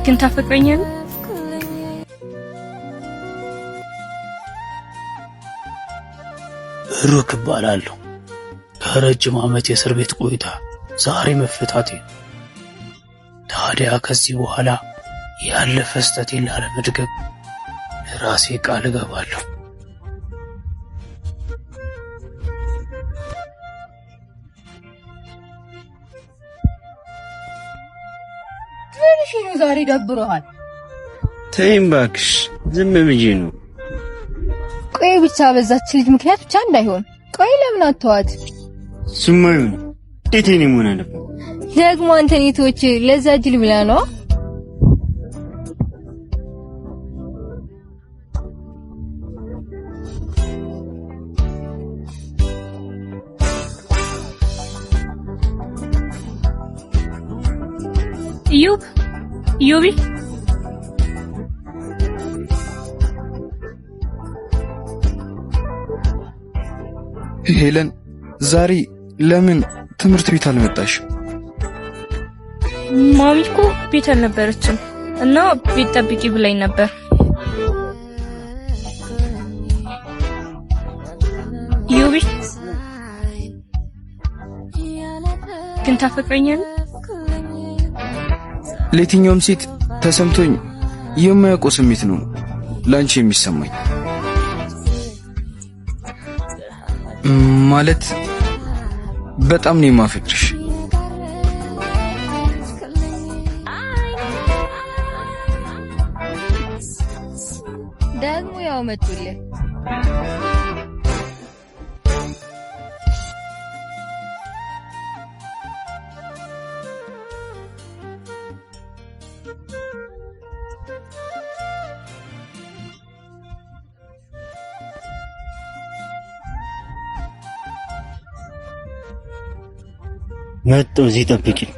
ግን ታፈቅረኛለህ? ብሩክ እባላለሁ። ከረጅም ዓመት የእስር ቤት ቆይታ ዛሬ መፈታቴ ነው። ታዲያ ከዚህ በኋላ ያለፈ ስህተቴን ላለመድገም ለራሴ ቃል እገባለሁ። ትንሽ ነው ዛሬ ደብሮሃል? ተይም እባክሽ፣ ዝም ብዬ ነው። ቆይ ብቻ በዛች ልጅ ምክንያት ብቻ እንዳይሆን። ቆይ ለምን አትተዋት? ስማዩ እንዴት እኔ መሆን አለበት? ደግሞ አንተን የቶች ለዛ ጅል ብላ ነው። ዩቢ ሄለን ዛሬ ለምን ትምህርት ቤት አልመጣሽ? ማሚ እኮ ቤት አልነበረችም እና ቤት ጠብቂ ብላኝ ነበር። ዩቢ ግን ታፈቅረኛለህ? ለየትኛውም ሴት ተሰምቶኝ የማያውቀው ስሜት ነው ላንቺ የሚሰማኝ። ማለት በጣም ነው የማፈቅርሽ። ደግሞ ያው መጡልህ። መጥቶ እዚህ ጠብቂኝ።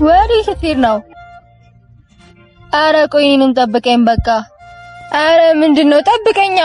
ወዴት ስትሄድ ነው? አረ ቆይ እኔንም ጠብቀኝ በቃ። አረ ምንድነው? ጠብቀኛ